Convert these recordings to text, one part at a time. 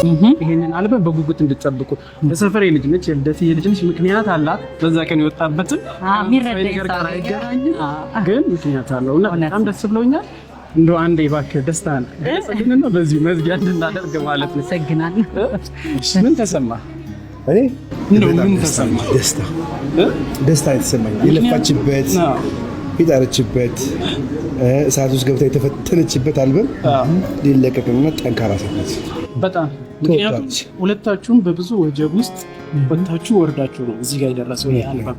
ይሄንን አልበም በጉጉት እንድትጠብቁ። ለሰፈሬ ልጅ ነች፣ የልደት ልጅ ነች፣ ምክንያት አላት። በዛ ቀን የወጣበት ግን ምክንያት አለው እና በጣም ደስ ብሎኛል። እንደው አንዴ እባክህ ደስታን ገለጽልንና በዚህ መዝጊያ እንድናደርግ ማለት ነው። ሰግናለሁ። ምን ተሰማ? እኔ ምን ተሰማ? ደስታ የተሰማኝ የለፋችበት የጣረችበት እሳት ውስጥ ገብታ የተፈተነችበት አልበም ሊለቀቅና ጠንካራ ሰዓት በጣም ምክንያቱም ሁለታችሁም በብዙ ወጀብ ውስጥ ወጣችሁ ወርዳችሁ ነው እዚህ ጋር የደረሰው ይሄ አልበም።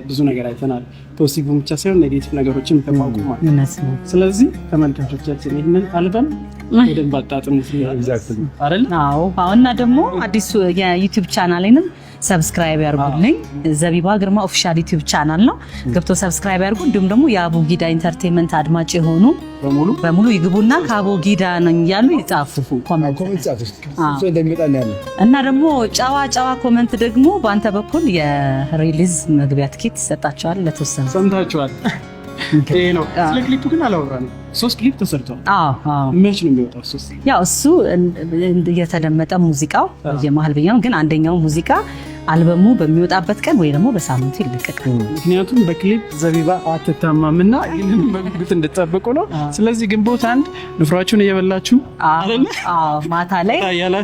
ብዙ ነገር አይተናል። ፖዚቲቭ ብቻ ሳይሆን ኔጌቲቭ ነገሮችን ተቋቁሟል። ስለዚህ ተመልካቾቻችን ይህንን አልበም በደንብ አጣጥሙት አይደል? አዎ። እና ደግሞ አዲሱ የዩቲዩብ ቻናሌንም ሰብስክራይብ ያርጉልኝ። ዘቢባ ግርማ ኦፊሻል ዩቲዩብ ቻናል ነው። ገብቶ ሰብስክራይብ ያርጉ። እንዲሁም ደግሞ የአቡጊዳ ኢንተርቴይንመንት አድማጭ የሆኑ በሙሉ ይግቡና ከአቡጊዳ ነኝ ያሉ ይጻፉ ኮሜንት እና ደግሞ ጨዋ ኮሜንት ደግሞ በአንተ በኩል የሪሊዝ መግቢያ ትኬት ይሰጣቸዋል። ለተወሰነ ሰምታችኋል። ይሄ ነው። ስለ ክሊፑ ግን አላወራንም። 3 ክሊፕ ተሰርቷል። መች ነው የሚወጣው? ያው እሱ እየተደመጠ ሙዚቃው የመሀል ብያው ግን አንደኛው ሙዚቃ አልበሙ በሚወጣበት ቀን ወይ ደግሞ በሳምንቱ ይለቀቃል። ምክንያቱም በክሊፕ ዘቢባ አትታማምና ይሄንን በጉጉት እንድትጠብቁ ነው። ስለዚህ ግንቦት 1 ንፍራችሁን እየበላችሁ ማታ ላይ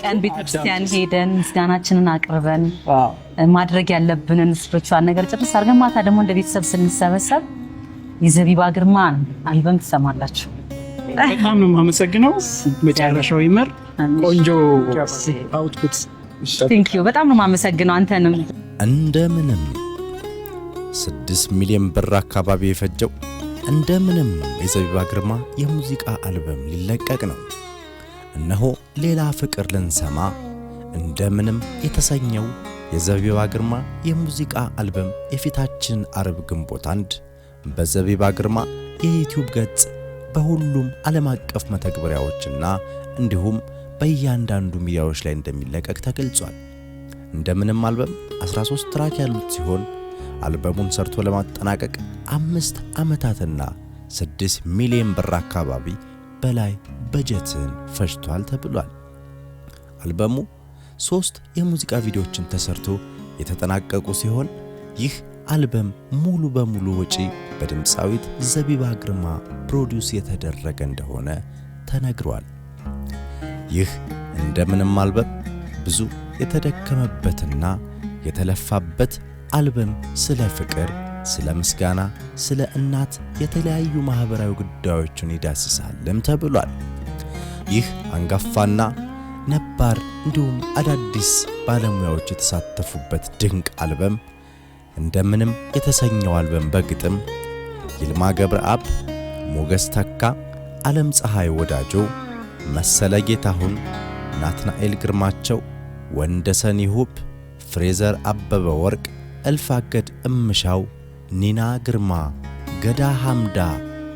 ቀን ቤተክርስቲያን ሄደን ምስጋናችንን አቅርበን ማድረግ ያለብንን ስፒሪቹዋል ነገር ጨርስ አድርገን ማታ ደግሞ እንደ ቤተሰብ ስንሰበሰብ የዘቢባ ግርማን አልበም ትሰማላችሁ። በጣም ነው የማመሰግነው። መጨረሻው ይመር። ቆንጆ አውትፑት። ቴንክ ዩ። በጣም ነው የማመሰግነው አንተንም። እንደምንም 6 ሚሊዮን ብር አካባቢ የፈጀው እንደምንም የዘቢባ ግርማ የሙዚቃ አልበም ሊለቀቅ ነው። እነሆ ሌላ ፍቅር ልንሰማ እንደምንም የተሰኘው የዘቢባ ግርማ የሙዚቃ አልበም የፊታችን አርብ ግንቦት 1 በዘቢባ ግርማ የዩቲዩብ ገጽ በሁሉም ዓለም አቀፍ መተግበሪያዎችና እንዲሁም በእያንዳንዱ ሚዲያዎች ላይ እንደሚለቀቅ ተገልጿል። እንደምንም አልበም 13 ትራክ ያሉት ሲሆን አልበሙን ሰርቶ ለማጠናቀቅ 5 ዓመታትና 6 ሚሊዮን ብር አካባቢ በላይ በጀትን ፈጅቷል ተብሏል። አልበሙ 3 የሙዚቃ ቪዲዮዎችን ተሰርቶ የተጠናቀቁ ሲሆን ይህ አልበም ሙሉ በሙሉ ወጪ በድምፃዊት ዘቢባ ግርማ ፕሮዲዩስ የተደረገ እንደሆነ ተነግሯል። ይህ እንደምንም አልበም ብዙ የተደከመበትና የተለፋበት አልበም ስለ ፍቅር፣ ስለ ምስጋና፣ ስለ እናት የተለያዩ ማህበራዊ ጉዳዮችን ይዳስሳልም ተብሏል። ይህ አንጋፋና ነባር እንዲሁም አዳዲስ ባለሙያዎች የተሳተፉበት ድንቅ አልበም እንደምንም የተሰኘው አልበም በግጥም ይልማ ገብረአብ፣ ሞገስ ተካ፣ ዓለም ፀሐይ ወዳጆ፣ መሰለ ጌታሁን፣ ናትናኤል ግርማቸው፣ ወንደሰን ይሁብ፣ ፍሬዘር አበበ ወርቅ፣ እልፋገድ እምሻው፣ ኒና ግርማ፣ ገዳ ሐምዳ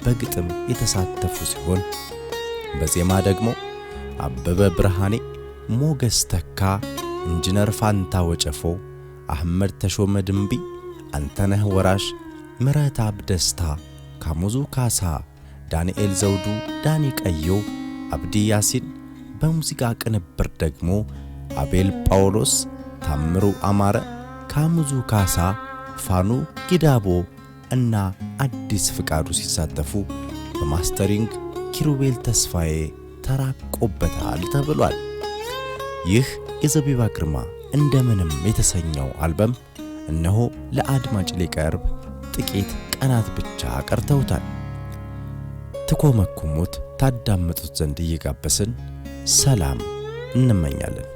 በግጥም የተሳተፉ ሲሆን በዜማ ደግሞ አበበ ብርሃኔ፣ ሞገስ ተካ፣ ኢንጂነር ፋንታ ወጨፎ፣ አህመድ ተሾመ ድንቢ፣ አንተነህ ወራሽ፣ ምረታብ ደስታ፣ ካሙዙ ካሳ፣ ዳንኤል ዘውዱ፣ ዳኒ ቀዮ፣ አብዲ ያሲን፣ በሙዚቃ ቅንብር ደግሞ አቤል ጳውሎስ፣ ታምሩ አማረ፣ ካሙዙ ካሳ፣ ፋኑ ጊዳቦ እና አዲስ ፍቃዱ ሲሳተፉ በማስተሪንግ ኪሩቤል ተስፋዬ ተራቆበታል ተብሏል። ይህ የዘቢባ ግርማ እንደምንም የተሰኘው አልበም እነሆ ለአድማጭ ሊቀርብ ጥቂት ቀናት ብቻ ቀርተውታል። ትኮመኩሙት ታዳምጡት ዘንድ እየጋበስን ሰላም እንመኛለን።